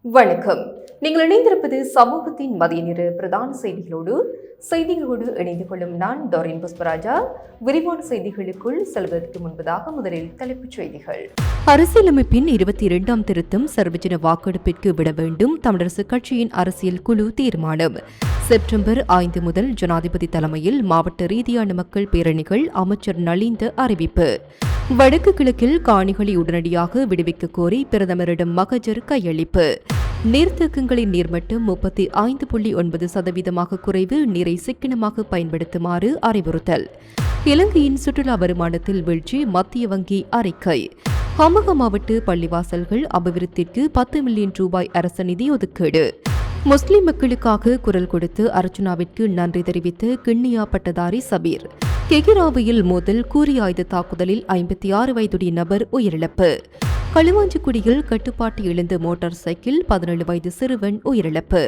வணக்கம். நீங்கள் இணைந்திருப்பது சமூகத்தின் மதிய நேர பிரதான செய்திகளோடு இணைந்து கொள்ளும் நான் டோரின் புஷ்பராஜா. விரிவான செய்திகளுக்குள் செல்வதற்கு முன்பதாக முதலில் தலைப்புச் செய்திகள். அரசியலமைப்பின் 22ஆம் திருத்தம் சர்வஜன வாக்கெடுப்பிற்கு விட வேண்டும். தமிழரசுக் கட்சியின் அரசியல் குழு தீர்மானம். செப்டம்பர் 5 முதல் ஜனாதிபதி தலைமையில் மாவட்ட ரீதியான மக்கள் பேரணிகள். அமைச்சர் நலிந்த அறிவிப்பு. வடக்கு கிழக்கில் காணிகளை உடனடியாக விடுவிக்க கோரி பிரதமரிடம் மகஜர் கையளிப்பு. நீர்த்தேக்கங்களின் நீர்மட்டம் 35.9% குறைவு. நீரை சிக்கனமாக பயன்படுத்துமாறு அறிவுறுத்தல். இலங்கையின் சுற்றுலா வருமானத்தில் வீழ்ச்சி. மத்திய வங்கி அறிக்கை. ஹமக மாவட்ட பள்ளிவாசல்கள் அபிவிருத்திற்கு 10 மில்லியன் ரூபாய் அரசு நிதி ஒதுக்கீடு. முஸ்லிம் மக்களுக்காக குரல் கொடுத்து அர்ச்சுனாவிற்கு நன்றி தெரிவித்த கிண்ணியா பட்டதாரி சபீர். கெகிராவையில் மோதல். கூறிய ஆயுத தாக்குதலில் 56 வயதுடைய நபர் உயிரிழப்பு. களுவாஞ்சிக்குடியில் கட்டுப்பாட்டு இழந்த மோட்டார் சைக்கிள். 17 வயது சிறுவன் உயிரிழப்பு.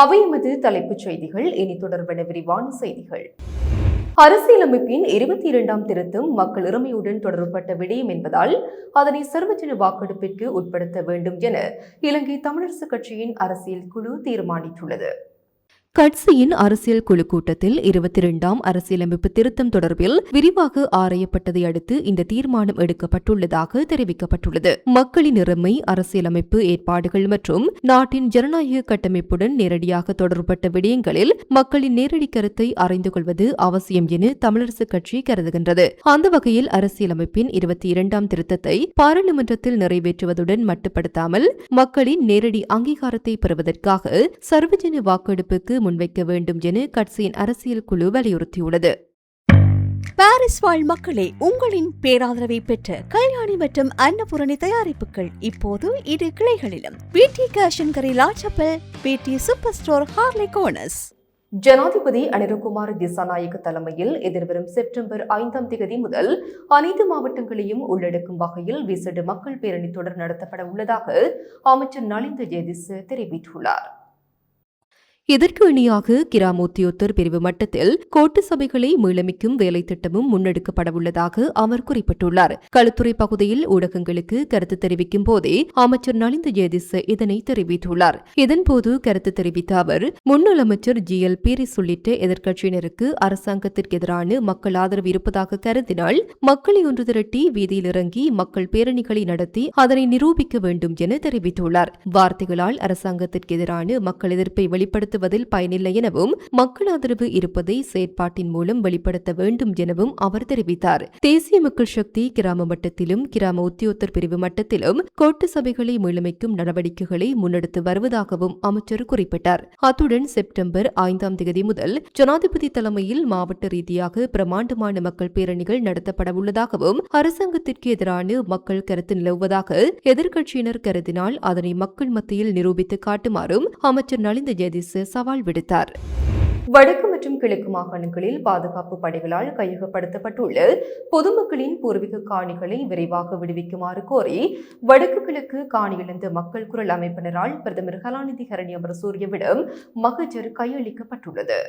அவை எமது தலைப்புச் செய்திகள். இனி தொடர்பான விரிவான செய்திகள். அரசியலமைப்பின் 22ஆம் திருத்தம் மக்கள் உரிமையுடன் தொடர்பட்ட விடயம் என்பதால் அதனை சர்வஜன வாக்கெடுப்பிற்கு உட்படுத்த வேண்டும் என இலங்கை தமிழரசுக் கட்சியின் அரசியல் குழு தீர்மானித்துள்ளது. கட்சியின் அரசியல் குழு கூட்டத்தில் 22ஆம் அரசியலமைப்பு திருத்தம் தொடர்பில் விரிவாக ஆராயப்பட்டதை அடுத்து இந்த தீர்மானம் எடுக்கப்பட்டுள்ளதாக தெரிவிக்கப்பட்டுள்ளது. மக்களின் இறைமை, அரசியலமைப்பு ஏற்பாடுகள் மற்றும் நாட்டின் ஜனநாயக கட்டமைப்புடன் நேரடியாக தொடர்பட்ட விடயங்களில் மக்களின் நேரடி கருத்தை அறிந்து கொள்வது அவசியம் என தமிழரசுக் கட்சி கருதுகின்றது. அந்த வகையில் அரசியலமைப்பின் 22ஆம் திருத்தத்தை பாராளுமன்றத்தில் நிறைவேற்றுவதுடன் மட்டுப்படுத்தாமல் மக்களின் நேரடி அங்கீகாரத்தை பெறுவதற்காக சர்வஜன வாக்கெடுப்புக்கு முன்வைக்க வேண்டும் என கட்சியின் அரசியல் குழு வலியுறுத்தியுள்ளது. பாரிஸ் வாழ் மக்களே, உங்களின் பேராதரவை பெற்ற கல்யாணி மற்றும் அன்னபூரணி தயாரிப்புகள் இப்போது 2 கிளைகளிலும். பிடி கேஷன் கரி லாச்சப்பல், பிடி சூப்பர் ஸ்டோர் ஹார்லி கோனஸ். ஜனாதிபதி அனிருகுமார் திசாநாயக்க தலைமையில் எதிர்வரும் செப்டம்பர் 5ஆம் தேதி முதல் அனைத்து மாவட்டங்களையும் உள்ளடக்கும் வகையில் விசேட மக்கள் பேரணி தொடர் நடத்தப்பட உள்ளதாக அமைச்சர் நலிந்த ஜெயதிச தெரிவித்துள்ளார். இதற்கு இணையாக கிராம உத்தியோகத்தர் பிரிவு மட்டத்தில் கோட்டு சபைகளை மீளமைக்கும் வேலை திட்டமும் முன்னெடுக்கப்படவுள்ளதாக அவர் குறிப்பிட்டுள்ளார். களுத்துறை பகுதியில் ஊடகங்களுக்கு கருத்து தெரிவிக்கும் போதே அமைச்சர் நலிந்த ஜெயதிச இதனை தெரிவித்துள்ளார். இதன்போது கருத்து தெரிவித்த அவர், முன்னாள் அமைச்சர் GL பீரிஸ் உள்ளிட்ட எதிர்க்கட்சியினருக்கு அரசாங்கத்திற்கு எதிரான மக்கள் ஆதரவு இருப்பதாக கருதினால் மக்களை ஒன்று திரட்டி வீதியில் இறங்கி மக்கள் பேரணிகளை நடத்தி அதனை நிரூபிக்க வேண்டும் என தெரிவித்துள்ளார். வார்த்தைகளால் அரசாங்கத்திற்கு எதிரான மக்கள் எதிர்ப்பை வெளிப்படுத்த பயனில்லை எனவும் மக்கள் ஆதரவு இருப்பதை செயற்பாட்டின் மூலம் வெளிப்படுத்த வேண்டும் எனவும் அவர் தெரிவித்தார். தேசிய மக்கள் சக்தி கிராம மட்டத்திலும் கிராம உத்தியோகத்தர் பிரிவு மட்டத்திலும் கோட்டு சபைகளை மீளமைக்கும் நடவடிக்கைகளை முன்னெடுத்து வருவதாகவும் அமைச்சர் குறிப்பிட்டார். அத்துடன் செப்டம்பர் 5ஆம் தேதி முதல் ஜனாதிபதி தலைமையில் மாவட்ட ரீதியாக பிரமாண்டமான மக்கள் பேரணிகள் நடத்தப்பட உள்ளதாகவும் அரசாங்கத்திற்கு எதிரான மக்கள் கருத்து நிலவுவதாக எதிர்க்கட்சியினர் கருதினால் அதனை மக்கள் மத்தியில் நிரூபித்து காட்டுமாறும் அமைச்சர் நலிந்த ஜெயதிச சவால் விடுத்தார். வடக்கு மற்றும் கிழக்கு மாகாணங்களில் பாதுகாப்பு படைகளால் கையகப்படுத்தப்பட்டுள்ள பொதுமக்களின் பூர்வீக காணிகளை விரைவாக விடுவிக்குமாறு கோரி வடக்கு கிழக்கு காணி இழந்த மக்கள் குரல் அமைப்பினரால் பிரதமர் கலாநிதி ஹரணி அமரசூரியவிடம் மகஜர் கையளிக்கப்பட்டுள்ளது.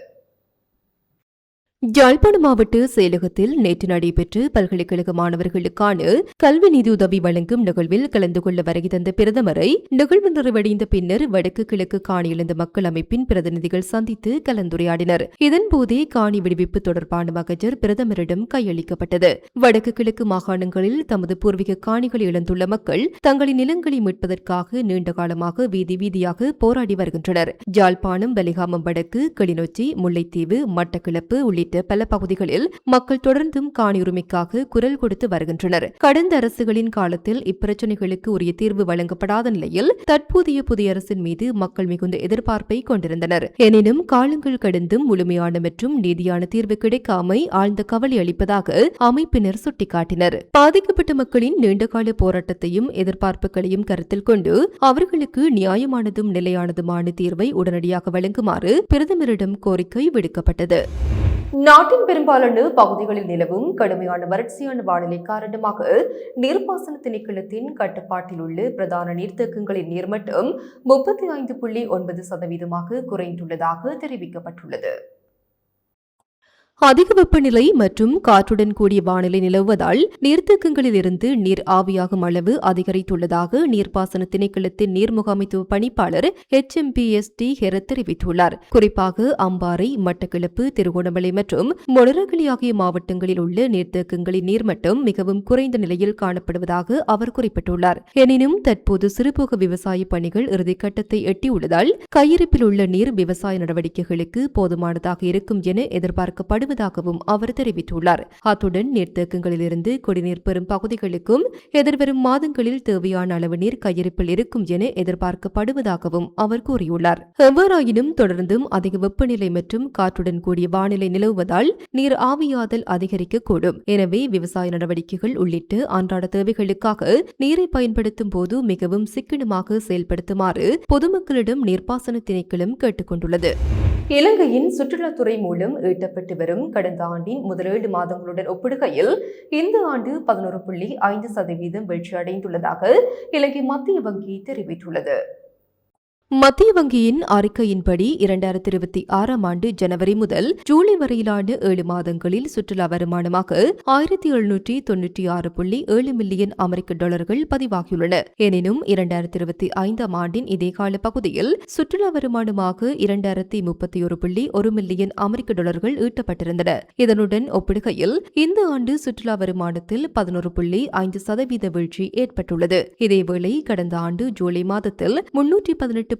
யாழ்ப்பாண மாவட்ட செயலகத்தில் நேற்று நடைபெற்ற பல்கலைக்கழக மாணவர்களுக்கான கல்வி நிதியுதவி வழங்கும் நிகழ்வில் கலந்து கொள்ள வருகை தந்த பிரதமரை நிகழ்வு நிறைவடைந்த பின்னர் வடக்கு கிழக்கு காணி இழந்த மக்கள் அமைப்பின் பிரதிநிதிகள் சந்தித்து கலந்துரையாடினர். இதன்போதே காணி விடுவிப்பு தொடர்பான மகஜர் பிரதமரிடம் கையளிக்கப்பட்டது. வடக்கு கிழக்கு மாகாணங்களில் தமது பூர்வீக காணிகளை இழந்துள்ள மக்கள் தங்களின் நிலங்களை மீட்பதற்காக நீண்ட காலமாக வீதி வீதியாக போராடி வருகின்றனர். யாழ்ப்பாணம், பலிகாமம் வடக்கு, கிளிநொச்சி, முல்லைத்தீவு, மட்டக்களப்பு உள்ளிட்ட பல பகுதிகளில் மக்கள் தொடர்ந்தும் காணி உரிமைக்காக குரல் கொடுத்து வருகின்றனர். கடந்த அரசுகளின் காலத்தில் இப்பிரச்சினைகளுக்கு உரிய தீர்வு வழங்கப்படாத நிலையில் தற்போதைய புதிய அரசின் மீது மக்கள் மிகுந்த எதிர்பார்ப்பை கொண்டிருந்தனர். எனினும் காலங்கள் கடந்தும் முழுமையான மற்றும் நீதியான தீர்வு கிடைக்காமை ஆழ்ந்த கவலை அளிப்பதாக அமைப்பினர் சுட்டிக்காட்டினர். பாதிக்கப்பட்ட மக்களின் நீண்டகால போராட்டத்தையும் எதிர்பார்ப்புகளையும் கருத்தில் கொண்டு அவர்களுக்கு நியாயமானதும் நிலையானதுமான தீர்வை உடனடியாக வழங்குமாறு பிரதமரிடம் கோரிக்கை விடுக்கப்பட்டது. நாட்டின் பெரும்பாலான பகுதிகளில் நிலவும் கடுமையான வறட்சியான வானிலை காரணமாக நீர்ப்பாசன திணைக்களத்தின் கட்டுப்பாட்டில் உள்ள பிரதான நீர்த்தேக்கங்களின் நீர்மட்டம் 35.9% குறைந்துள்ளதாக தெரிவிக்கப்பட்டுள்ளது. அதிக வெப்பநிலை மற்றும் காற்றுடன் கூடிய வானிலை நிலவுவதால் நீர்த்தேக்கங்களில் இருந்து நீர் ஆவியாகும் அளவு அதிகரித்துள்ளதாக நீர்ப்பாசன திணைக்களத்தின் நீர் முகாமைத்துவ பணிப்பாளர் HMPST ஹெரத் தெரிவித்துள்ளார். குறிப்பாக அம்பாறை, மட்டக்களப்பு, திருகோணமலை மற்றும் மொனராகலை ஆகிய மாவட்டங்களில் உள்ள நீர்த்தேக்கங்களின் நீர்மட்டம் மிகவும் குறைந்த நிலையில் காணப்படுவதாக அவர் குறிப்பிட்டுள்ளார். எனினும் தற்போது சிறுபோக விவசாய பணிகள் இறுதிக்கட்டத்தை எட்டியுள்ளதால் கையிருப்பில் உள்ள நீர் விவசாய நடவடிக்கைகளுக்கு போதுமானதாக இருக்கும் என எதிர்பார்க்கப்படும் அவர் தெரிவித்துள்ளார். அத்துடன் நீர்த்தேக்கங்களிலிருந்து குடிநீர் பெறும் பகுதிகளுக்கும் எதிர்வரும் மாதங்களில் தேவையான அளவு நீர் கையிருப்பில் இருக்கும் என எதிர்பார்க்கப்படுவதாகவும் அவர் கூறியுள்ளார். எவ்வாறாயினும் தொடர்ந்தும் அதிக வெப்பநிலை மற்றும் காற்றுடன் கூடிய வானிலை நிலவுவதால் நீர் ஆவியாதல் அதிகரிக்கக்கூடும். எனவே விவசாய நடவடிக்கைகள் உள்ளிட்ட அன்றாட தேவைகளுக்காக நீரை பயன்படுத்தும் போது மிகவும் சிக்கனமாக செயல்படுத்துமாறு பொதுமக்களிடம் நீர்ப்பாசன திணைக்களம் கேட்டுக் கொண்டுள்ளது. இலங்கையின் சுற்றுலாத்துறை மூலம் ஈட்டப்பட்டு வரும் கடந்த ஆண்டின் முதல் 7 மாதங்களுடன் ஒப்பிடுகையில் இந்த ஆண்டு 11.5% வீழ்ச்சியடைந்துள்ளதாக இலங்கை மத்திய வங்கி தெரிவித்துள்ளது. மத்திய வங்கியின் அறிக்கையின்படி 2026 ஆண்டு ஜனவரி முதல் ஜூலை வரையிலான 7 மாதங்களில் சுற்றுலா வருமானமாக $1796.7 மில்லியன் அமெரிக்க டாலர்கள் பதிவாகியுள்ளன. எனினும் 2025 ஆண்டின் இதே கால பகுதியில் சுற்றுலா வருமானமாக $2031.1 மில்லியன் அமெரிக்க டாலர்கள் ஈட்டப்பட்டிருந்தன. இதனுடன் ஒப்பிடுகையில் இந்த ஆண்டு சுற்றுலா வருமானத்தில் 11.5% வீழ்ச்சி ஏற்பட்டுள்ளது. இதேவேளை கடந்த ஆண்டு ஜூலை மாதத்தில் 318.5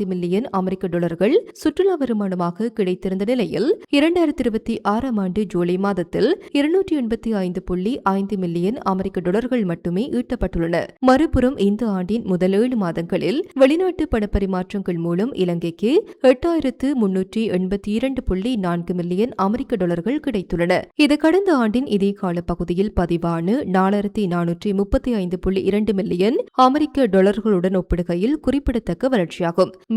மில்லியன் அமெரிக்க டாலர்கள் சுற்றுலா வருமானமாக கிடைத்திருந்த நிலையில் 2026 ஆண்டு ஜூலை மாதத்தில் 285.5 மில்லியன் அமெரிக்க டாலர்கள் மட்டுமே ஈட்டப்பட்டுள்ளன. மறுபுறம் இந்த ஆண்டின் முதல் 7 மாதங்களில் வெளிநாட்டு பணப்பரிமாற்றங்கள் மூலம் இலங்கைக்கு 8,382.4 மில்லியன் அமெரிக்க டாலர்கள் கிடைத்துள்ளன. இது கடந்த ஆண்டின் இதே கால பகுதியில் பதிவான 4,435.2 மில்லியன் அமெரிக்க டாலர்களுடன் ஒப்பிடுகையில் குறிப்பிடத்தக்க வளர்ச்சியாகும்.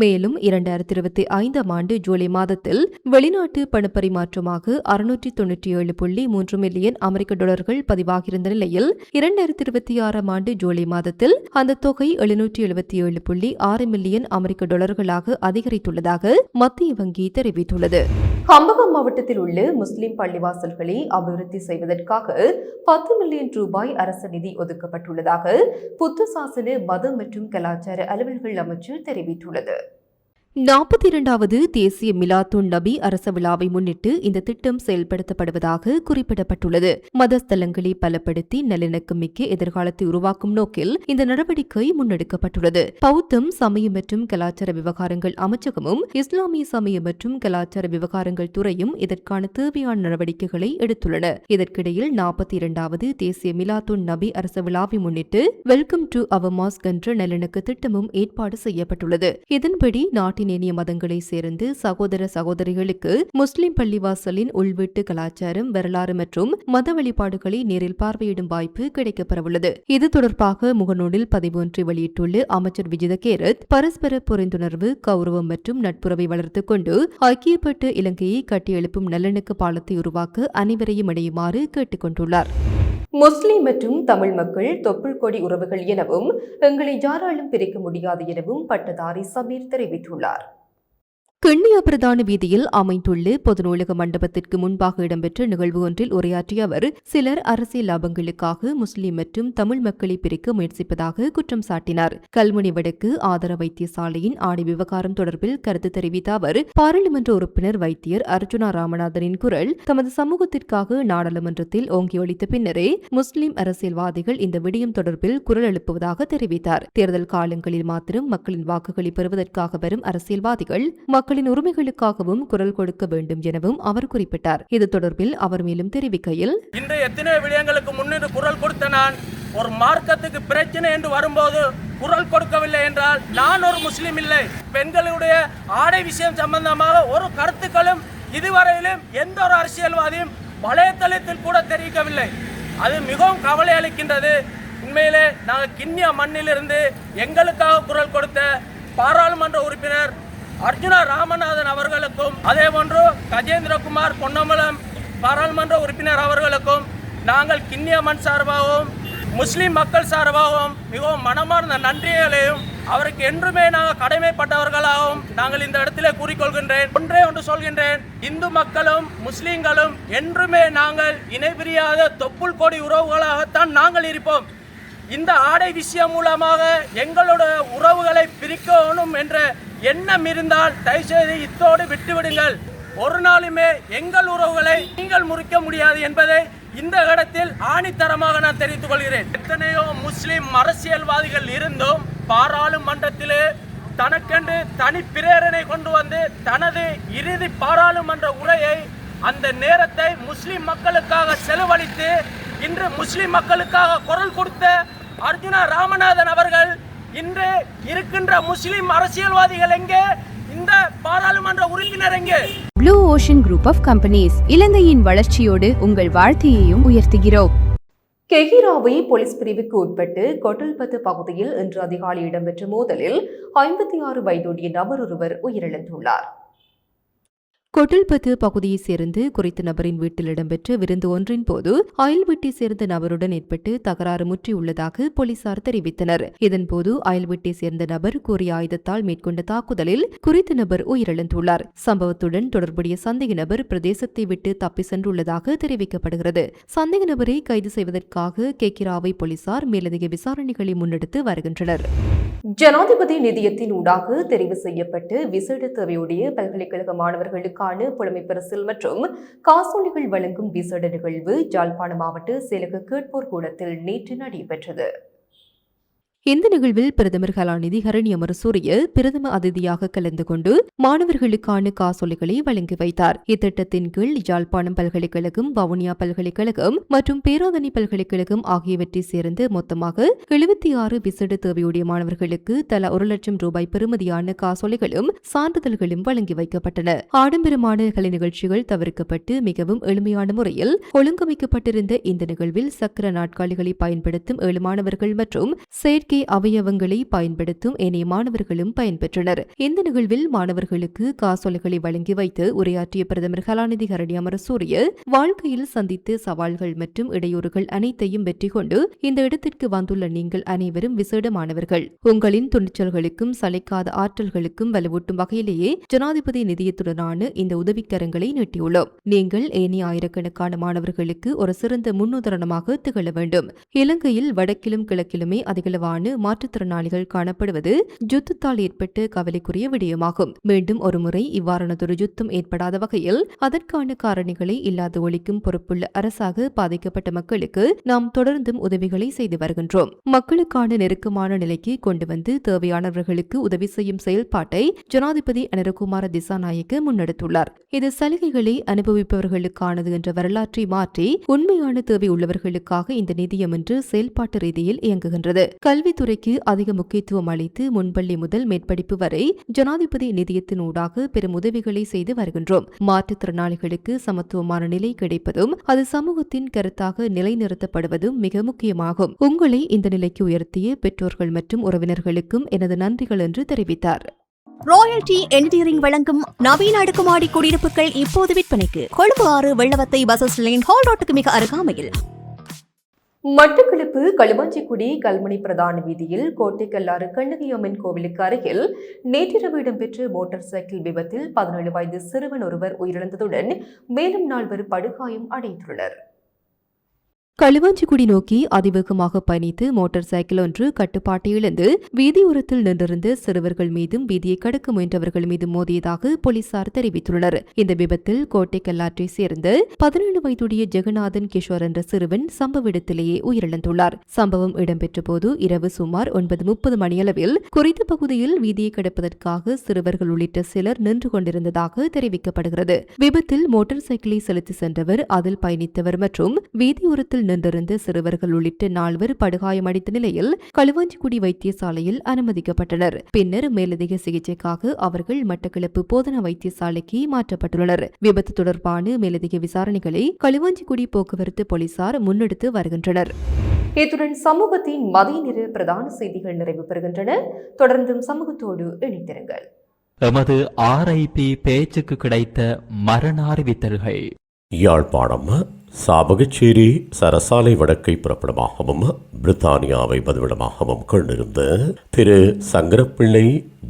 மேலும் 2025 ஆண்டு ஜூலை மாதத்தில் வெளிநாட்டு பணப்பரிமாற்றமாக 697.3 மில்லியன் அமெரிக்க டாலர்கள் பதிவாகியிருந்த நிலையில் 2026 ஆண்டு ஜூலை மாதத்தில் அந்த தொகை 777.6 மில்லியன் அமெரிக்க டாலர்களாக அதிகரித்துள்ளதாக மத்திய வங்கி தெரிவித்துள்ளது. கம்பகம் மாவட்டத்தில் உள்ள முஸ்லிம் பள்ளிவாசல்களை அபிவிருத்தி செய்வதற்காக 10 மில்லியன் ரூபாய் அரசு நிதி ஒதுக்கப்பட்டுள்ளதாக புத்த சாசன மத மற்றும் கலாச்சார அலுவல்கள் அமைச்சு தெரிவித்துள்ளது. 42வது தேசிய மிலாத்துன் நபி அரச விழாவை முன்னிட்டு இந்த திட்டம் செயல்படுத்தப்படுவதாக குறிப்பிடப்பட்டுள்ளது. மதஸ்தலங்களை பலப்படுத்தி நல்லிணக்கம் மிக்க எதிர்காலத்தை உருவாக்கும் நோக்கில் இந்த நடவடிக்கை முன்னெடுக்கப்பட்டுள்ளது. பௌத்தம், சமய மற்றும் கலாச்சார விவகாரங்கள் அமைச்சகமும் இஸ்லாமிய சமய மற்றும் கலாச்சார விவகாரங்கள் துறையும் இதற்கான தேவையான நடவடிக்கைகளை எடுத்துள்ளன. இதற்கிடையில் 42வது தேசிய மிலாத்துன் நபி அரச விழாவை முன்னிட்டு வெல்கம் டு அவர் மாஸ்க் என்ற நல்லிணக்க திட்டமும் ஏற்பாடு செய்யப்பட்டுள்ளது. இதன்படி நாட்டின் ஏனைய மதங்களை சேர்ந்து சகோதர சகோதரிகளுக்கு முஸ்லிம் பள்ளிவாசலின் உள்வீட்டு கலாச்சாரம், வரலாறு மற்றும் மத வழிபாடுகளை நேரில் பார்வையிடும் வாய்ப்பு கிடைக்கப்பெறவுள்ளது. இது தொடர்பாக முகநூலில் பதிவு ஒன்றை வெளியிட்டுள்ள அமைச்சர் விஜித கேரத், பரஸ்பர புரிந்துணர்வு, கௌரவம் மற்றும் நட்புறவை வளர்த்துக் கொண்டு ஐக்கியப்பட்ட இலங்கையை கட்டியெழுப்பும் நல்லிணக்க பாலத்தை உருவாக்க அனைவரையும் இணையுமாறு கேட்டுக் கொண்டுள்ளார். முஸ்லிம் மற்றும் தமிழ் மக்கள் தொப்புள் கொடி உறவுகள் எனவும் எங்களை யாராலும் பிரிக்க முடியாது எனவும் பட்டதாரி சமீர் தெரிவித்துள்ளார். கிண்ணியா பிரதான வீதியில் அமைந்துள்ள பொது நூலக மண்டபத்திற்கு முன்பாக இடம்பெற்ற நிகழ்வு ஒன்றில் உரையாற்றிய அவர், சிலர் அரசியல் லாபங்களுக்காக முஸ்லிம் மற்றும் தமிழ் மக்களை பிரிக்க முயற்சிப்பதாக குற்றம் சாட்டினார். கல்முனை வடக்கு ஆதார வைத்தியசாலையின் ஆணை விவகாரம் தொடர்பில் கருத்து தெரிவித்த அவர், பாராளுமன்ற உறுப்பினர் வைத்தியர் அர்ஜுனா ராமநாதனின் குரல் தமது சமூகத்திற்காக நாடாளுமன்றத்தில் ஓங்கி ஒலித்த பின்னரே முஸ்லிம் அரசியல்வாதிகள் இந்த விடயம் தொடர்பில் குரல் எழுப்புவதாக தெரிவித்தார். தேர்தல் காலங்களில் மாத்திரம் மக்களின் வாக்குகளை பெறுவதற்காக வரும் அரசியல்வாதிகள் மக்களின் உரிமைகளுக்காகவும் குரல் கொடுக்க வேண்டும் எனவும் அவர் குறிப்பிட்டார். இது தொடர்பில் அவர் மேலும் தெரிவிக்கையில், இன்று எத்தனை விடயங்களுக்கு முன்னின்று குரல் கொடுத்த நான் ஒரு மார்க்கத்துக்கு பிரச்சனை என்று வரும்போது குரல் கொடுக்கவில்லை என்றால் நான் ஒரு முஸ்லிம் இல்லை. பெண்களுடைய ஆடை விஷயம் சம்பந்தமாக ஒரு கருத்துக்களும் இதுவரையிலும் எந்த ஒரு அரசியல்வாதியும் வலைத்தளத்தில் கூட தெரிவிக்கவில்லை. அது மிகவும் கவலை அளிக்கின்றது. உண்மையிலே நாங்கள் கிண்ணியா மண்ணிலிருந்து எங்களுக்காக குரல் கொடுத்த பாராளுமன்ற உறுப்பினர் அர்ஜுனா ராமநாதன் அவர்களுக்கும், அதே போன்று கஜேந்திரகுமார் பொன்னம்பலம் பாராளுமன்ற உறுப்பினர் அவர்களுக்கும் நாங்கள் கிண்ணியா மண் சார்பாகவும் முஸ்லிம் மக்கள் சார்பாகவும் மிகவும் மனமார்ந்த நன்றிகளையும் அவருக்கு என்றுமே நாங்கள் கடமைப்பட்டவர்களாகவும் நாங்கள் இந்த இடத்திலே கூறிக்கொள்கின்றேன். ஒன்றே ஒன்று சொல்கின்றேன், இந்து மக்களும் முஸ்லீம்களும் என்றுமே நாங்கள் இணைபிரியாத தொப்புள் கொடி உறவுகளாகத்தான் நாங்கள் இருப்போம். இந்த ஆடை விஷயம் மூலமாக எங்களோட உறவுகளை பிரிக்கணும் என்ற எண்ணம் இருந்தால் தயவுசெய்து இத்தோடு விட்டுவிடுங்கள். ஒரு நாளுமே எங்கள் உறவுகளை நீங்கள் முறிக்க முடியாது என்பதை இந்த இடத்தில் ஆணித்தரமாக நான் தெரிவித்துக் கொள்கிறேன். எத்தனையோ முஸ்லிம் அரசியல்வாதிகள் இருந்தும் பாராளுமன்றத்திலே தனக்கென்று தனி பிரேரணை கொண்டு வந்து தனது இறுதி பாராளுமன்ற உரையை அந்த நேரத்தை முஸ்லிம் மக்களுக்காக செலவழித்து இன்று முஸ்லிம் மக்களுக்காக குரல் கொடுத்த அர்ஜுனா ராமநாதன் அவர்கள் இன்று இருக்கின்ற முஸ்லிம் அரசியல்வாதிகள் எங்கே? இந்த பாராளுமன்ற உறுப்பினர் எங்கே? Blue Ocean Group of Companies இலங்கையின் வளர்ச்சியோடு உங்கள் வாழ்க்கையையும் உயர்த்துகிறோம். கெகிராவை போலீஸ் பிரிவுக்கு உட்பட்டு கொட்டல்பத்து பகுதியில் இன்று அதிகாலை இடம்பெற்ற மோதலில் 56 வயதுடைய நபர் ஒருவர் உயிரிழந்துள்ளார். கொட்டல்பத்து பகுதியைச் சேர்ந்து குறித்த நபரின் வீட்டில் இடம்பெற்ற விருந்து ஒன்றின் போது அயல் வீட்டை சேர்ந்த நபருடன் ஏற்பட்டு தகராறு முற்றியுள்ளதாக போலீசார் தெரிவித்தனர். இதன்போது அயல் வீட்டை சேர்ந்த நபர் கூறிய ஆயுதத்தால் மேற்கொண்ட தாக்குதலில் குறித்த நபர் உயிரிழந்துள்ளார். சம்பவத்துடன் தொடர்புடைய சந்தேக நபர் பிரதேசத்தை விட்டு தப்பி சென்றுள்ளதாக தெரிவிக்கப்படுகிறது. சந்தேக நபரை கைது செய்வதற்காக கெகிராவை போலீசார் மேலதிக விசாரணைகளை முன்னெடுத்து வருகின்றனர். ஜனாதிபதி நிதியத்தின் ஊடாக தெரிவு செய்யப்பட்டு விசேட தேவையுடைய பல்கலைக்கழக மாணவர்களுக்கான புலமை பரிசில் மற்றும் காசோலைகள் வழங்கும் விசேட நிகழ்வு யாழ்ப்பாணம் மாவட்ட செயலக கேட்போர் கூடத்தில் நேற்று நடைபெற்றது. இந்த நிகழ்வில் பிரதமர் கலாநிதி ஹரணி அமரசூரிய பிரதம அதிதியாக கலந்து கொண்டு மாணவர்களுக்கான காசோலைகளை வழங்கி வைத்தார். இத்திட்டத்தின் கீழ் யாழ்ப்பாணம் பல்கலைக்கழகம், வவுனியா பல்கலைக்கழகம் மற்றும் பேராதனை பல்கலைக்கழகம் ஆகியவற்றை சேர்ந்து மொத்தமாக 76 விசேட தேவையுடைய மாணவர்களுக்கு தலா 1 லட்சம் ரூபாய் பெறுமதியான காசோலைகளும் சான்றிதழ்களும் வழங்கி வைக்கப்பட்டன. ஆடம்பரமான கலை நிகழ்ச்சிகள் தவிர்க்கப்பட்டு மிகவும் எளிமையான முறையில் ஒழுங்கமைக்கப்பட்டிருந்த இந்த நிகழ்வில் சக்கர நாட்காலிகளை பயன்படுத்தும் 7 மாணவர்கள் மற்றும் செயற்கை அவயவங்களை பயன்படுத்தும் ஏனைய மாணவர்களும் பயன்பெற்றனர். இந்த நிகழ்வில் மாணவர்களுக்கு காசோலைகளை வழங்கி வைத்து உரையாற்றிய பிரதமர் கலாநிதி ஹரணி அமரசூரிய வாழ்க்கையில் சந்தித்த சவால்கள் மற்றும் இடையூறுகள் அனைத்தையும் வெற்றி கொண்டு இந்த இடத்திற்கு வந்துள்ள நீங்கள் அனைவரும் விசேட மாணவர்கள். உங்களின் துணிச்சல்களுக்கும் சளைக்காத ஆற்றல்களுக்கும் வலுவூட்டும் வகையிலேயே ஜனாதிபதி நிதியத்துடனான இந்த உதவிக்கரங்களை நீட்டியுள்ளோம். நீங்கள் ஏனைய ஆயிரக்கணக்கான மாணவர்களுக்கு ஒரு சிறந்த முன்னுதாரணமாக திகழ வேண்டும். இலங்கையில் வடக்கிலும் கிழக்கிலுமே அதிகளவான மாற்றுத்திறனாளிகள் காணப்படுவது யுத்தத்தால் ஏற்பட்ட கவலைக்குரிய விடயமாகும். மீண்டும் ஒருமுறை இவ்வாறானதொரு யுத்தம் ஏற்படாத வகையில் அதற்கான காரணிகளை இல்லாத ஒழிக்கும் பொறுப்புள்ள அரசாக பாதிக்கப்பட்ட மக்களுக்கு நாம் தொடர்ந்தும் உதவிகளை செய்து வருகின்றோம். மக்களுக்கான நெருக்கமான நிலைக்கு கொண்டு வந்து தேவையானவர்களுக்கு உதவி செய்யும் செயல்பாட்டை ஜனாதிபதி அனுரகுமார திசாநாயக்க முன்னெடுத்துள்ளார். இது சலுகைகளை அனுபவிப்பவர்களுக்கானது என்ற வரலாற்றை மாற்றி உண்மையான தேவை உள்ளவர்களுக்காக இந்த நிதியம் என்று செயல்பாட்டு ரீதியில் இயங்குகின்றது. கல்வித்துறைக்கு அதிக முக்கியத்துவம் அளித்து முன்பள்ளி முதல் மேற்படிப்பு வரை ஜனாதிபதி நிதியத்தின் ஊடாக பெரும் உதவிகளை செய்து வருகின்றோம். மாற்றுத்திறனாளிகளுக்கு சமத்துவமான நிலை கிடைப்பதும் அது சமூகத்தின் கருத்தாக நிலைநிறுத்தப்படுவதும் மிக முக்கியமாகும். உங்களை இந்த நிலைக்கு உயர்த்திய பெற்றோர்கள் மற்றும் உறவினர்களுக்கும் எனது நன்றிகள் என்று தெரிவித்தார். ராயல்டி என்ஜினியரிங் வழங்கும் நவீன அடுக்குமாடி குடியிருப்புகள் இப்போது விற்பனைக்கு. Colombo 6 Wellawatte bus line hall ரோட்டுக்கு மிக அருகாமையில். மட்டக்களப்பு களுவாஞ்சிக்குடி கல்முனை பிரதான வீதியில் கோட்டைக்கல்லாறு கண்ணகியம்மன் கோவிலுக்கு அருகில் நேற்றிரவு இடம்பெற்ற மோட்டார் சைக்கிள் விபத்தில் 17 வயது சிறுவன் ஒருவர் உயிரிழந்ததுடன் மேலும் 4 படுகாயம் அடைந்துள்ளனர். களுவாஞ்சிக்குடி நோக்கி அதிவேகமாக பயணித்து மோட்டார் சைக்கிள் ஒன்று கட்டுப்பாட்டை இழந்து வீதியோரத்தில் நின்றிருந்த சிறுவர்கள் மீதும் வீதியை கடக்க முயன்றவர்கள் மீது மோதியதாக போலீசார் தெரிவித்துள்ளனர். இந்த விபத்தில் கோட்டைக்கல்லாற்றை சேர்ந்த 17 வயதுடைய ஜெகநாதன் கிஷோர் என்ற சிறுவன் சம்பவ இடத்திலேயே உயிரிழந்துள்ளார். சம்பவம் இடம்பெற்ற போது இரவு சுமார் 9:30 மணியளவில் குறித்த பகுதியில் வீதியை கடப்பதற்காக சிறுவர்கள் உள்ளிட்ட சிலர் நின்று கொண்டிருந்ததாக தெரிவிக்கப்படுகிறது. விபத்தில் மோட்டார் சைக்கிளை செலுத்தி சென்றவர், அதில் பயணித்தவர் மற்றும் வீதியோரத்தில் நின்றிருந்த சிறுவர்கள் உள்ளிட்ட 4 படுகாயமடைந்த நிலையில் களுவாஞ்சிக்குடி வைத்தியசாலையில் அனுமதிக்கப்பட்டனர். பின்னர் மேலதிக சிகிச்சைக்காக அவர்கள் மட்டக்களப்பு போதனா வைத்தியசாலைக்கு மாற்றப்பட்டுள்ளனர். விபத்து தொடர்பான மேலதிக விசாரணைகளை களுவாஞ்சிக்குடி போக்குவரத்து போலீசார் முன்னெடுத்து வருகின்றனர். இத்துடன் சமூகத்தின் மதிய நேர பிரதான செய்திகள் நிறைவு பெறுகின்றன. தொடர்ந்தும் சமூகத்தோடு இணைந்திருங்கள். எமது RIP பேச்சுக்கு கிடைத்த மரண அறிவித்தல்கள். யாழ்ப்பாணம் சாவகச்சேரி சரசாலை வடக்கை புறப்படமாகவும் பிரித்தானியாவை பதிவிடமாகவும் கொண்டிருந்த திரு சங்கரப்பிள்ளை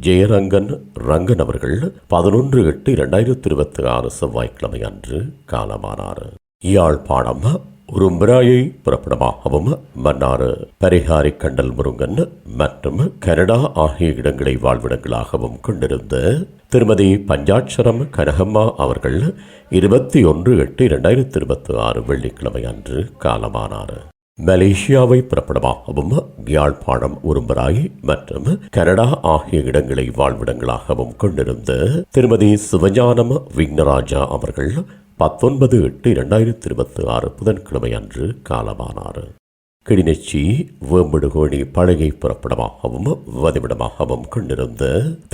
ஜெயரங்கன் ரங்கன் அவர்கள் 11/8/2026 செவ்வாய்க்கிழமை அன்று காலமானார். யாழ்ப்பாணம் உரும்பிராயை புறப்படமாகவும் மன்னார் பரிகாரி கண்டல் முருங்கன் மற்றும் கனடா ஆகிய இடங்களை வாழ்விடங்களாகவும் கொண்டிருந்த திருமதி பஞ்சாட்சரம் கனகம்மா அவர்கள் 21/8/2026 வெள்ளிக்கிழமை அன்று காலமானார். மலேசியாவை புறப்படமாகவும் யாழ்ப்பாணம் உரும்பராய் மற்றும் கனடா ஆகிய இடங்களை வாழ்விடங்களாகவும் கொண்டிருந்த திருமதி சிவஞானம் விக்னராஜா அவர்கள் 19/8/2026 புதன்கிழமை அன்று காலமானார். கிளிநொச்சி வேம்படுகோணி பழகை புறப்படமாகவும் வதிவிடமாகவும் கொண்டிருந்த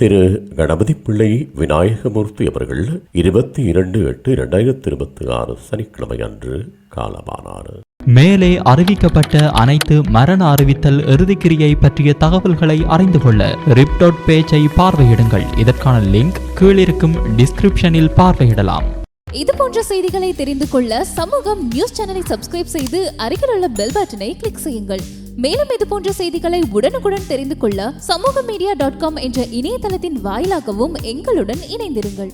திரு கணபதி பிள்ளை விநாயகமூர்த்தி அவர்கள் 22/8/2026 சனிக்கிழமை அன்று காலமானார். மேலே அறிவிக்கப்பட்ட அனைத்து மரண அறிவித்தல் இறுதிக்கிரியை பற்றிய தகவல்களை அறிந்து கொள்ள ரிப் பேஜை பார்வையிடுங்கள். இதற்கான லிங்க் கீழிருக்கும் டிஸ்கிரிப்ஷனில் பார்வையிடலாம். இது போன்ற செய்திகளை தெரிந்து கொள்ள சமூகம் நியூஸ் சேனலை சப்ஸ்கிரைப் செய்து அருகில் உள்ள பெல் பட்டனை கிளிக் செய்யுங்கள். மேலும் இது போன்ற செய்திகளை உடனுக்குடன் தெரிந்து கொள்ள சமூகமீடியா.com என்ற இணையதளத்தின் வாயிலாகவும் எங்களுடன் இணைந்திருங்கள்.